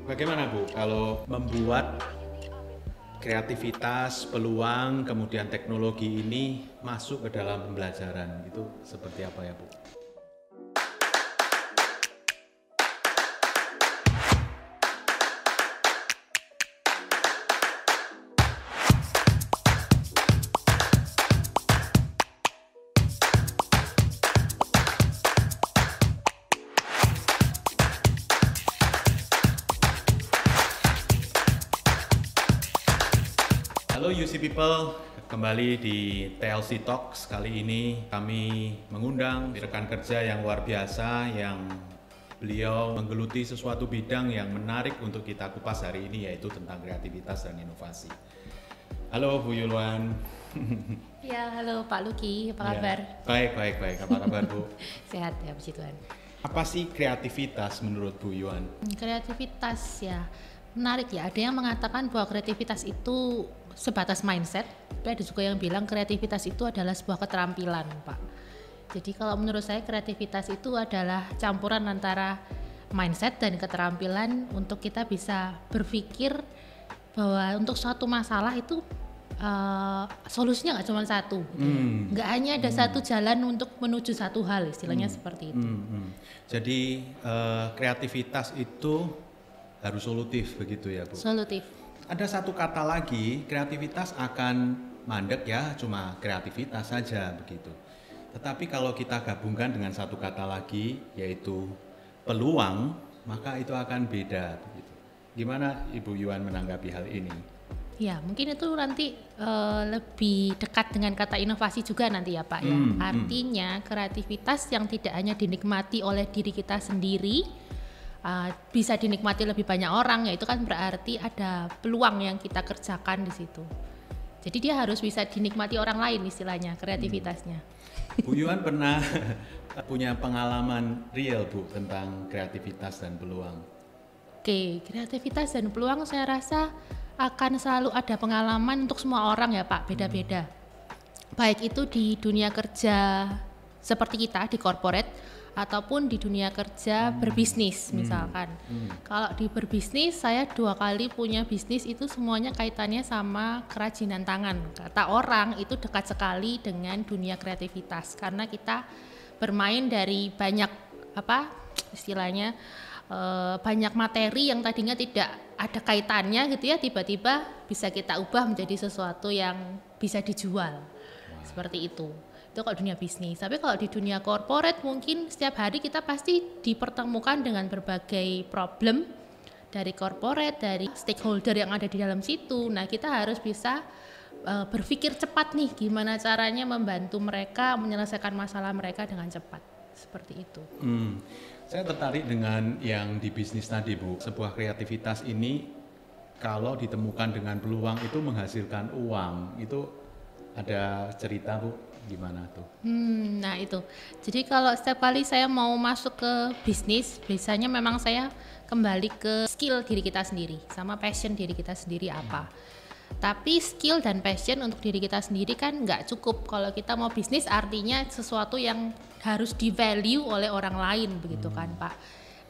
Bagaimana Bu kalau membuat kreativitas, peluang, kemudian teknologi ini masuk ke dalam pembelajaran itu seperti apa ya Bu? Halo UC People, kembali di TLC Talks. Kali ini kami mengundang rekan kerja yang luar biasa yang beliau menggeluti sesuatu bidang yang menarik untuk kita kupas hari ini, yaitu tentang kreativitas dan inovasi. Halo Bu Yulwan. Ya, halo Pak Luki, apa kabar? Baik. Apa kabar Bu? Sehat ya, puji Tuhan. Apa sih kreativitas menurut Bu Yuan? Kreativitas ya, menarik ya. Ada yang mengatakan bahwa kreativitas itu sebatas mindset, tapi ada juga yang bilang kreativitas itu adalah sebuah keterampilan, Pak. Jadi kalau menurut saya kreativitas itu adalah campuran antara mindset dan keterampilan untuk kita bisa berpikir bahwa untuk suatu masalah itu solusinya nggak cuma satu, nggak hanya ada satu jalan untuk menuju satu hal, istilahnya seperti itu. Jadi kreativitas itu harus solutif begitu ya Bu? Solutif. Ada satu kata lagi, kreativitas akan mandek ya, cuma kreativitas saja begitu. Tetapi kalau kita gabungkan dengan satu kata lagi, yaitu peluang, maka itu akan beda begitu. Gimana Ibu Yuan menanggapi hal ini? Ya, mungkin itu nanti lebih dekat dengan kata inovasi juga nanti ya Pak ya. Artinya kreativitas yang tidak hanya dinikmati oleh diri kita sendiri, bisa dinikmati lebih banyak orang, ya itu kan berarti ada peluang yang kita kerjakan di situ. Jadi dia harus bisa dinikmati orang lain istilahnya kreativitasnya. Bu Yuan pernah punya pengalaman real Bu tentang kreativitas dan peluang? Oke, kreativitas dan peluang saya rasa akan selalu ada pengalaman untuk semua orang ya Pak, beda-beda. Baik itu di dunia kerja seperti kita di corporate ataupun di dunia kerja berbisnis misalkan. Kalau di berbisnis, saya 2 kali punya bisnis itu semuanya kaitannya sama kerajinan tangan. Kata orang itu dekat sekali dengan dunia kreativitas karena kita bermain dari banyak istilahnya banyak materi yang tadinya tidak ada kaitannya gitu ya, tiba-tiba bisa kita ubah menjadi sesuatu yang bisa dijual. Seperti itu kalau dunia bisnis. Tapi kalau di dunia corporate mungkin setiap hari kita pasti dipertemukan dengan berbagai problem dari corporate, dari stakeholder yang ada di dalam situ. Nah, kita harus bisa berpikir cepat nih gimana caranya membantu mereka menyelesaikan masalah mereka dengan cepat. Seperti itu. Saya tertarik dengan yang di bisnis tadi Bu. Sebuah kreativitas ini kalau ditemukan dengan peluang itu menghasilkan uang. Itu ada cerita Bu, gimana tuh? Nah itu, jadi kalau setiap kali saya mau masuk ke bisnis, biasanya memang saya kembali ke skill diri kita sendiri, sama passion diri kita sendiri apa. Tapi skill dan passion untuk diri kita sendiri kan nggak cukup. Kalau kita mau bisnis artinya sesuatu yang harus di value oleh orang lain, begitu kan Pak.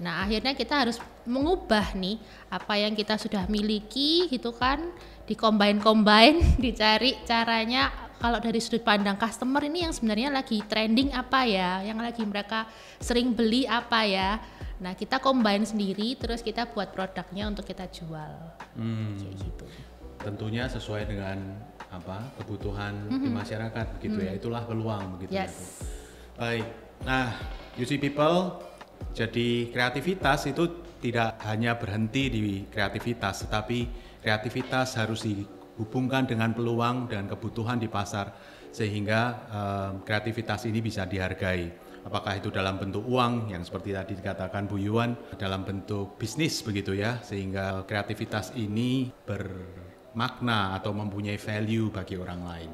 Nah akhirnya kita harus mengubah nih apa yang kita sudah miliki gitu kan, di-combine, dicari caranya kalau dari sudut pandang customer ini yang sebenarnya lagi trending apa ya, yang lagi mereka sering beli apa ya. Nah kita combine sendiri terus kita buat produknya untuk kita jual. Kayak gitu. Tentunya sesuai dengan kebutuhan di masyarakat begitu ya, itulah peluang begitu ya Bu. Baik, nah UC People, jadi kreativitas itu tidak hanya berhenti di kreativitas, tetapi kreativitas harus dihubungkan dengan peluang dan kebutuhan di pasar sehingga kreativitas ini bisa dihargai. Apakah itu dalam bentuk uang yang seperti tadi dikatakan Bu Yuan, dalam bentuk bisnis begitu ya, sehingga kreativitas ini bermakna atau mempunyai value bagi orang lain.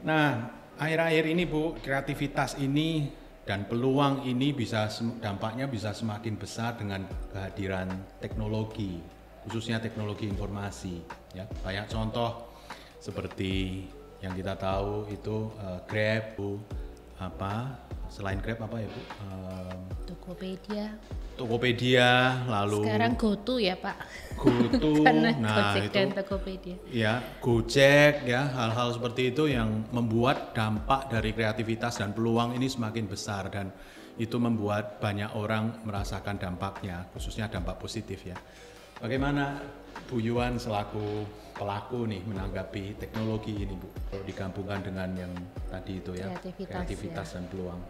Nah, akhir-akhir ini Bu, kreativitas ini dan peluang ini dampaknya bisa semakin besar dengan kehadiran teknologi, khususnya teknologi informasi. Ya, banyak contoh seperti yang kita tahu itu Grab, selain Grab apa ya Bu? Tokopedia, lalu sekarang GoTo ya Pak. GoTo, nah Gojek dan Tokopedia. Ya, Gojek ya, hal-hal seperti itu yang membuat dampak dari kreativitas dan peluang ini semakin besar dan itu membuat banyak orang merasakan dampaknya, khususnya dampak positif ya. Bagaimana Bu Yuan selaku pelaku nih menanggapi teknologi ini Bu, kalau digabungkan dengan yang tadi itu ya, kreativitas ya, dan peluang.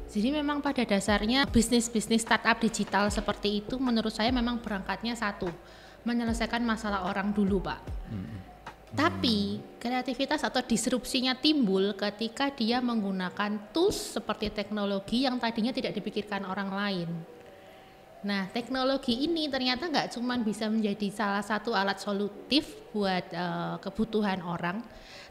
Jadi memang pada dasarnya bisnis-bisnis startup digital seperti itu menurut saya memang berangkatnya satu, menyelesaikan masalah orang dulu Pak. Tapi kreativitas atau disrupsinya timbul ketika dia menggunakan tools seperti teknologi yang tadinya tidak dipikirkan orang lain. Nah, teknologi ini ternyata nggak cuma bisa menjadi salah satu alat solutif buat kebutuhan orang,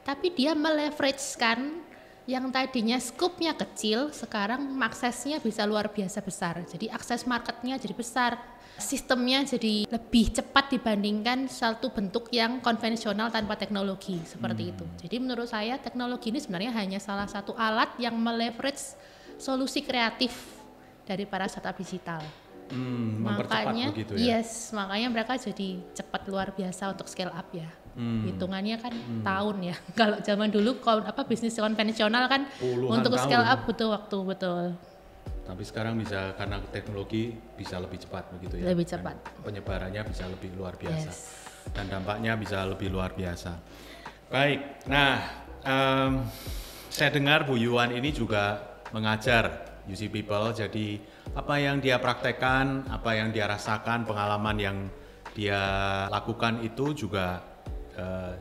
tapi dia meleverage-kan yang tadinya skupnya kecil, sekarang aksesnya bisa luar biasa besar. Jadi akses marketnya jadi besar, sistemnya jadi lebih cepat dibandingkan satu bentuk yang konvensional tanpa teknologi seperti itu. Jadi menurut saya teknologi ini sebenarnya hanya salah satu alat yang meleverage solusi kreatif dari para startup digital. Makanya, begitu ya? Yes, makanya mereka jadi cepat luar biasa untuk scale up ya. Hitungannya kan tahun ya. Kalau zaman dulu bisnis konvensional kan puluhan untuk tahun. Scale up butuh waktu, betul. Tapi sekarang bisa karena teknologi bisa lebih cepat begitu ya. Lebih cepat. Dan penyebarannya bisa lebih luar biasa. Yes. Dan dampaknya bisa lebih luar biasa. Baik. Nah, saya dengar Bu Yuan ini juga mengajar UC People, jadi apa yang dia praktekkan, apa yang dia rasakan, pengalaman yang dia lakukan itu juga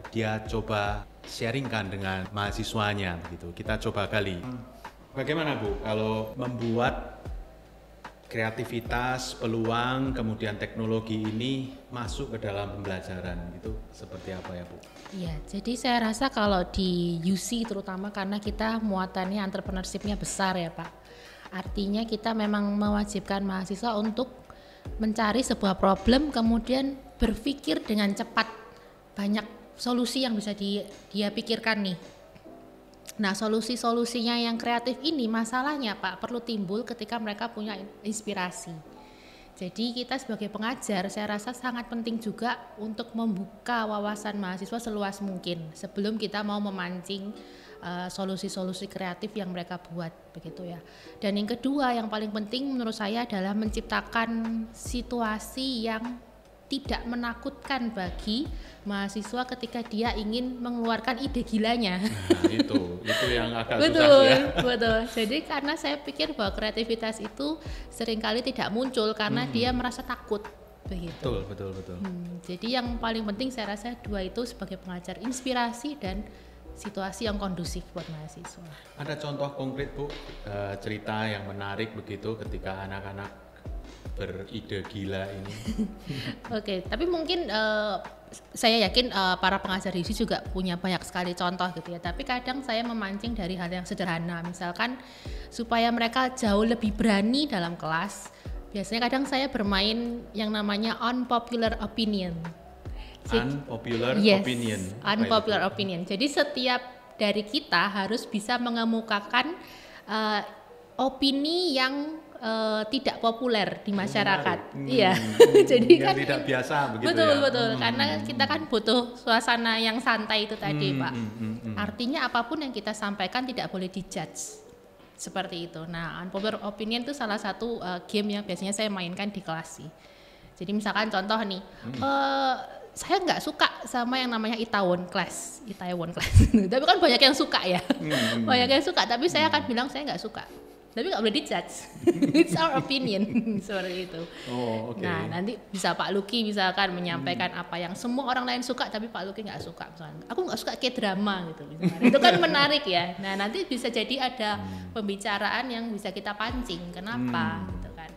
dia coba sharingkan dengan mahasiswanya begitu. Kita coba gali. Bagaimana Bu kalau membuat kreativitas, peluang, kemudian teknologi ini masuk ke dalam pembelajaran itu seperti apa ya Bu? Iya, jadi saya rasa kalau di UC terutama karena kita muatannya entrepreneurship-nya besar ya Pak. Artinya kita memang mewajibkan mahasiswa untuk mencari sebuah problem kemudian berpikir dengan cepat. Banyak solusi yang bisa dia pikirkan nih. Nah, solusi-solusinya yang kreatif ini masalahnya Pak perlu timbul ketika mereka punya inspirasi. Jadi kita sebagai pengajar saya rasa sangat penting juga untuk membuka wawasan mahasiswa seluas mungkin sebelum kita mau memancing solusi-solusi kreatif yang mereka buat begitu ya. Dan yang kedua yang paling penting menurut saya adalah menciptakan situasi yang tidak menakutkan bagi mahasiswa ketika dia ingin mengeluarkan ide gilanya. Nah, itu yang agak susah ya. Betul. Jadi karena saya pikir bahwa kreativitas itu seringkali tidak muncul karena dia merasa takut begitu. Betul. Jadi yang paling penting saya rasa dua itu sebagai pengajar, inspirasi dan situasi yang kondusif buat mahasiswa. Ada contoh konkret Bu, cerita yang menarik begitu ketika anak-anak beride gila ini? Oke, tapi mungkin saya yakin para pengajar di sini juga punya banyak sekali contoh gitu ya. Tapi kadang saya memancing dari hal yang sederhana, misalkan supaya mereka jauh lebih berani dalam kelas. Biasanya kadang saya bermain yang namanya unpopular opinion. Unpopular opinion. Jadi setiap dari kita harus bisa mengemukakan opini yang tidak populer di masyarakat. Iya. Jadi yang kan tidak biasa begitu betul, ya. Betul. Karena kita kan butuh suasana yang santai itu tadi, Pak. Artinya apapun yang kita sampaikan tidak boleh dijudge. Seperti itu. Nah, unpopular opinion itu salah satu game yang biasanya saya mainkan di kelas sih. Jadi misalkan contoh nih, saya nggak suka sama yang namanya Itaewon Class. Tapi kan banyak yang suka ya. Banyak yang suka, tapi saya akan bilang saya nggak suka. Tapi nggak boleh dijudge. It's our opinion. Seperti itu. Oh, okay. Nah, nanti bisa Pak Luki misalkan menyampaikan apa yang semua orang lain suka tapi Pak Luki nggak suka. Misalkan, aku nggak suka K-drama gitu. Itu kan menarik ya. Nah, nanti bisa jadi ada pembicaraan yang bisa kita pancing. Kenapa? Gitu kan.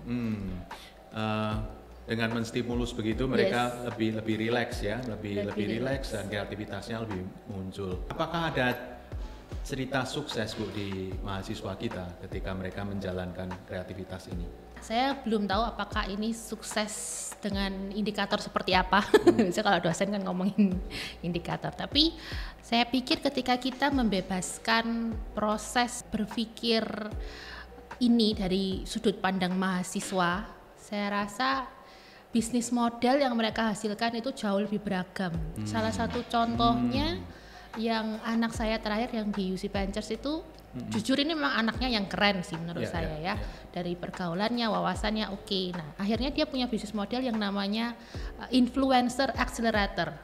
Dengan menstimulus begitu mereka lebih rileks ya, lebih rileks dan kreativitasnya lebih muncul. Apakah ada cerita sukses Bu di mahasiswa kita ketika mereka menjalankan kreativitas ini? Saya belum tahu apakah ini sukses dengan indikator seperti apa. Biasanya kalau dosen kan ngomongin indikator, tapi saya pikir ketika kita membebaskan proses berpikir ini dari sudut pandang mahasiswa, saya rasa bisnis model yang mereka hasilkan itu jauh lebih beragam. Salah satu contohnya yang anak saya terakhir yang di UC Ventures itu, jujur ini memang anaknya yang keren sih menurut saya ya. Dari pergaulannya, wawasannya oke. Nah, akhirnya dia punya bisnis model yang namanya Influencer Accelerator.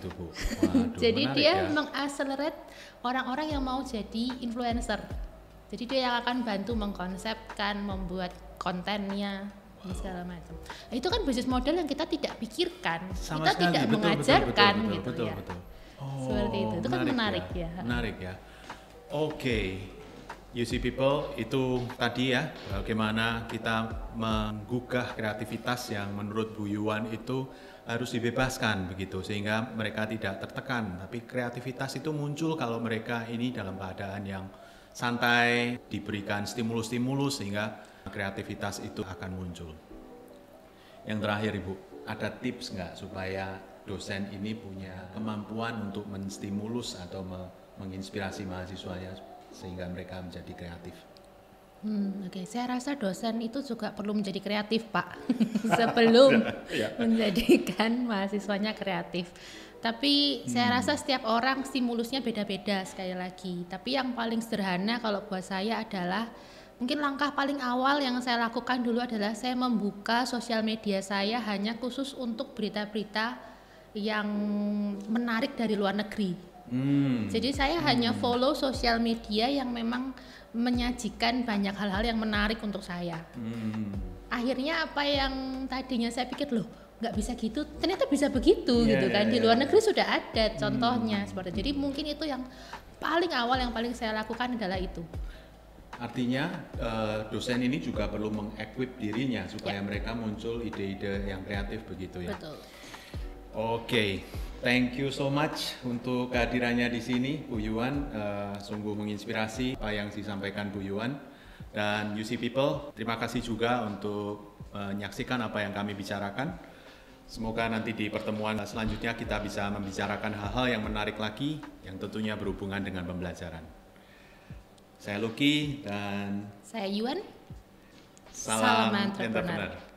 Itu Bu. Waduh, jadi dia ya. mengaccelerate orang-orang yang mau jadi influencer. Jadi dia yang akan bantu mengkonsepkan, membuat kontennya, segala macam. Nah, itu kan bisnis model yang kita tidak pikirkan, Sama kita sekali. tidak mengajarkan gitu ya. Betul. Seperti itu kan menarik ya. Menarik ya. Oke, UC People itu tadi ya, bagaimana kita menggugah kreativitas yang menurut Bu Yuan itu harus dibebaskan begitu, sehingga mereka tidak tertekan. Tapi kreativitas itu muncul kalau mereka ini dalam keadaan yang santai, diberikan stimulus-stimulus sehingga kreativitas itu akan muncul. Yang terakhir Ibu, ada tips nggak supaya dosen ini punya kemampuan untuk menstimulus atau menginspirasi mahasiswanya sehingga mereka menjadi kreatif? Oke. Saya rasa dosen itu juga perlu menjadi kreatif Pak sebelum menjadikan mahasiswanya kreatif. Tapi saya rasa setiap orang stimulusnya beda-beda sekali lagi. Tapi yang paling sederhana kalau buat saya adalah mungkin langkah paling awal yang saya lakukan dulu adalah saya membuka sosial media saya hanya khusus untuk berita-berita yang menarik dari luar negeri. Jadi saya hanya follow sosial media yang memang menyajikan banyak hal-hal yang menarik untuk saya. Akhirnya apa yang tadinya saya pikir loh nggak bisa gitu, ternyata bisa begitu gitu kan. Di luar negeri sudah ada contohnya seperti. Jadi mungkin itu yang paling awal yang paling saya lakukan adalah itu. Artinya dosen ini juga perlu mengequip dirinya supaya mereka muncul ide-ide yang kreatif begitu ya. Betul. Oke, thank you so much untuk kehadirannya di sini Bu Yuan, sungguh menginspirasi apa yang disampaikan Bu Yuan. Dan UC People, terima kasih juga untuk menyaksikan apa yang kami bicarakan. Semoga nanti di pertemuan selanjutnya kita bisa membicarakan hal-hal yang menarik lagi yang tentunya berhubungan dengan pembelajaran. Saya Lucky dan saya Yuan. salam entrepreneur.